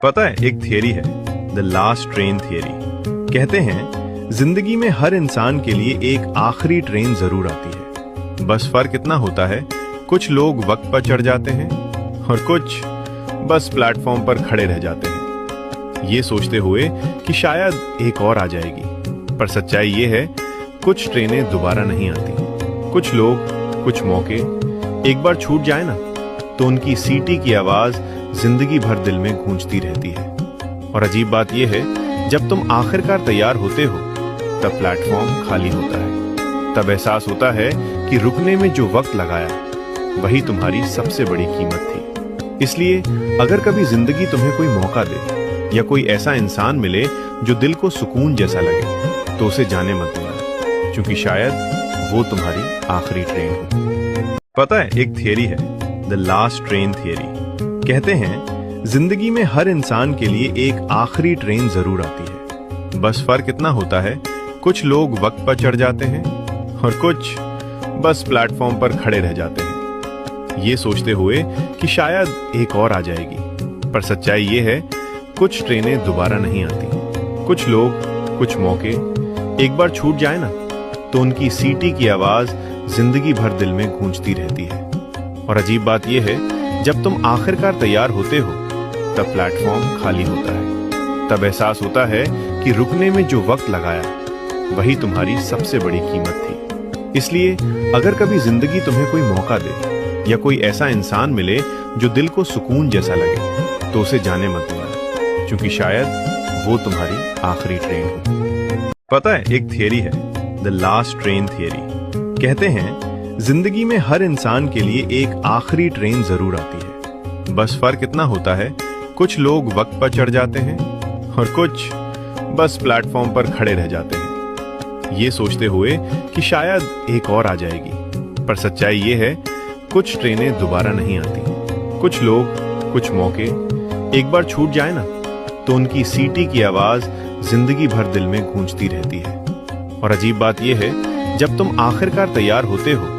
पता है, एक थियरी है, द लास्ट ट्रेन थियरी। कहते हैं जिंदगी में हर इंसान के लिए एक आखिरी ट्रेन जरूर आती है। बस फर्क इतना होता है, कुछ लोग वक्त पर चढ़ जाते हैं और कुछ बस प्लेटफॉर्म पर खड़े रह जाते हैं, ये सोचते हुए कि शायद एक और आ जाएगी। पर सच्चाई ये है, कुछ ट्रेनें दोबारा नहीं आती। कुछ लोग, कुछ मौके एक बार छूट जाए ना, तो उनकी सीटी की आवाज जिंदगी भर दिल में गूंजती रहती है। और अजीब बात यह है, जब तुम आखिरकार तैयार होते हो तब प्लेटफॉर्म खाली होता है। तब एहसास होता है कि रुकने में जो वक्त लगाया वही तुम्हारी सबसे बड़ी कीमत थी। इसलिए अगर कभी जिंदगी तुम्हें कोई मौका दे या कोई ऐसा इंसान मिले जो दिल को सुकून जैसा लगे, तो उसे जाने मत देना, क्योंकि शायद वो तुम्हारी आखिरी ट्रेन हो। पता है, एक थियरी है, द लास्ट ट्रेन थियरी। कहते हैं जिंदगी में हर इंसान के लिए एक आखिरी ट्रेन जरूर आती है। बस फर्क इतना होता है, कुछ लोग वक्त पर चढ़ जाते हैं और कुछ बस प्लेटफॉर्म पर खड़े रह जाते हैं, ये सोचते हुए कि शायद एक और आ जाएगी। पर सच्चाई ये है, कुछ ट्रेनें दोबारा नहीं आती। कुछ लोग, कुछ मौके एक बार छूट जाए ना, तो उनकी सीटी की आवाज जिंदगी भर दिल में गूंजती रहती है। और अजीब बात यह है, जब तुम आखिरकार तैयार होते हो तब प्लेटफॉर्म खाली होता है। तब एहसास होता है कि रुकने में जो वक्त लगाया वही तुम्हारी सबसे बड़ी कीमत थी। इसलिए अगर कभी जिंदगी तुम्हें कोई मौका दे या कोई ऐसा इंसान मिले जो दिल को सुकून जैसा लगे, तो उसे जाने मत देना, क्योंकि शायद वो तुम्हारी आखिरी ट्रेन हो। पता है, एक थियरी है, द लास्ट ट्रेन थियरी। कहते हैं जिंदगी में हर इंसान के लिए एक आखिरी ट्रेन जरूर आती है। बस फर्क इतना होता है, कुछ लोग वक्त पर चढ़ जाते हैं और कुछ बस प्लेटफॉर्म पर खड़े रह जाते हैं, ये सोचते हुए कि शायद एक और आ जाएगी। पर सच्चाई ये है, कुछ ट्रेनें दोबारा नहीं आती। कुछ लोग, कुछ मौके एक बार छूट जाए ना, तो उनकी सीटी की आवाज जिंदगी भर दिल में गूंजती रहती है। और अजीब बात यह है, जब तुम आखिरकार तैयार होते हो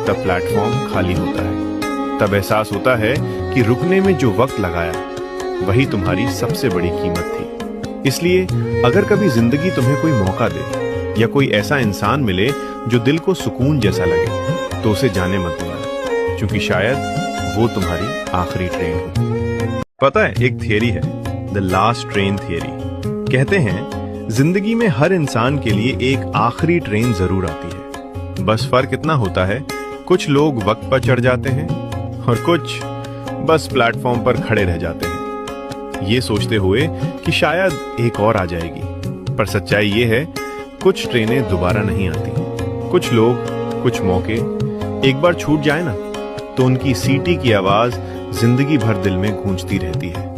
तब प्लेटफॉर्म खाली होता है। तब एहसास होता है कि रुकने में जो वक्त लगाया वही तुम्हारी सबसे बड़ी कीमत थी। इसलिए अगर कभी जिंदगी तुम्हें कोई मौका दे या कोई ऐसा इंसान मिले जो दिल को सुकून जैसा लगे, तो उसे जाने मत देना, क्योंकि शायद वो तुम्हारी आखिरी ट्रेन हो। पता है, एक थियरी है, द लास्ट ट्रेन थियरी। कहते हैं जिंदगी में हर इंसान के लिए एक आखिरी ट्रेन जरूर आती है। बस फर्क इतना होता है, कुछ लोग वक्त पर चढ़ जाते हैं और कुछ बस प्लेटफॉर्म पर खड़े रह जाते हैं, ये सोचते हुए कि शायद एक और आ जाएगी। पर सच्चाई ये है, कुछ ट्रेनें दोबारा नहीं आती। कुछ लोग, कुछ मौके एक बार छूट जाए ना, तो उनकी सीटी की आवाज जिंदगी भर दिल में गूंजती रहती है।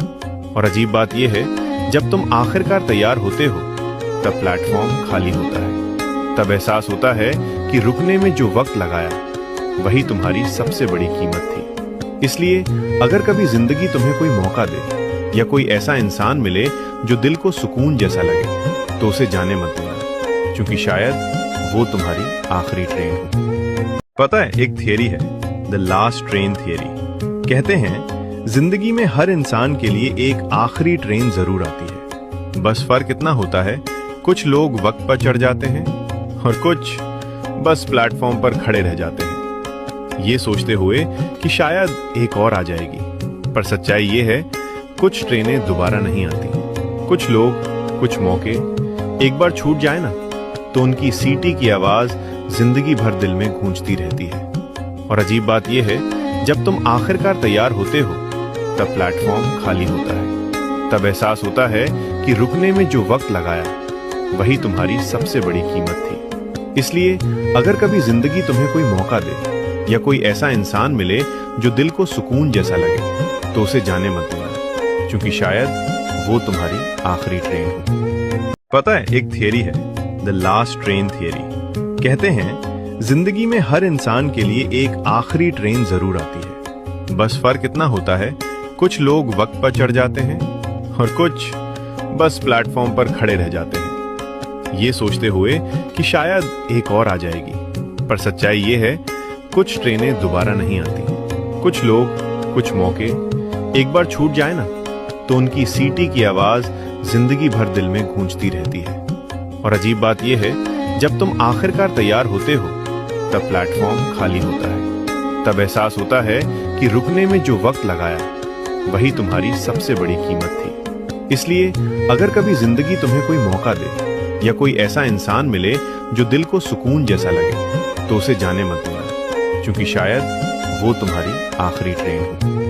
और अजीब बात यह है, जब तुम आखिरकार तैयार होते हो तब प्लेटफॉर्म खाली होता है। तब एहसास होता है कि रुकने में जो वक्त लगाया वही तुम्हारी सबसे बड़ी कीमत थी। इसलिए अगर कभी जिंदगी तुम्हें कोई मौका दे या कोई ऐसा इंसान मिले जो दिल को सुकून जैसा लगे, तो उसे जाने मत देना, क्योंकि शायद वो तुम्हारी आखिरी ट्रेन हो। पता है, एक थियरी है, द लास्ट ट्रेन थियरी। कहते हैं जिंदगी में हर इंसान के लिए एक आखिरी ट्रेन जरूर आती है। बस फर्क इतना होता है, कुछ लोग वक्त पर चढ़ जाते हैं और कुछ बस प्लेटफॉर्म पर खड़े रह जाते हैं, ये सोचते हुए कि शायद एक और आ जाएगी। पर सच्चाई ये है, कुछ ट्रेनें दोबारा नहीं आती। कुछ लोग, कुछ मौके एक बार छूट जाए ना, तो उनकी सीटी की आवाज जिंदगी भर दिल में गूंजती रहती है। और अजीब बात यह है, जब तुम आखिरकार तैयार होते हो तब प्लेटफॉर्म खाली होता है। तब एहसास होता है कि रुकने में जो वक्त लगाया वही तुम्हारी सबसे बड़ी कीमत थी। इसलिए अगर कभी जिंदगी तुम्हें कोई मौका दे या कोई ऐसा इंसान मिले जो दिल को सुकून जैसा लगे, तो उसे जाने मत देना, क्योंकि शायद वो तुम्हारी आखिरी ट्रेन हो। पता है, एक थियरी है, द लास्ट ट्रेन थियरी। कहते हैं जिंदगी में हर इंसान के लिए एक आखिरी ट्रेन जरूर आती है। बस फर्क इतना होता है, कुछ लोग वक्त पर चढ़ जाते हैं और कुछ बस प्लेटफॉर्म पर खड़े रह जाते हैं, ये सोचते हुए कि शायद एक और आ जाएगी। पर सच्चाई ये है, कुछ ट्रेनें दोबारा नहीं आती। कुछ लोग, कुछ मौके एक बार छूट जाए ना, तो उनकी सीटी की आवाज जिंदगी भर दिल में गूंजती रहती है। और अजीब बात यह है, जब तुम आखिरकार तैयार होते हो तब प्लेटफॉर्म खाली होता है। तब एहसास होता है कि रुकने में जो वक्त लगाया वही तुम्हारी सबसे बड़ी कीमत थी। इसलिए अगर कभी जिंदगी तुम्हें कोई मौका दे या कोई ऐसा इंसान मिले जो दिल को सुकून जैसा लगे, तो उसे जाने मत देना, क्योंकि शायद वो तुम्हारी आखिरी ट्रेन हो।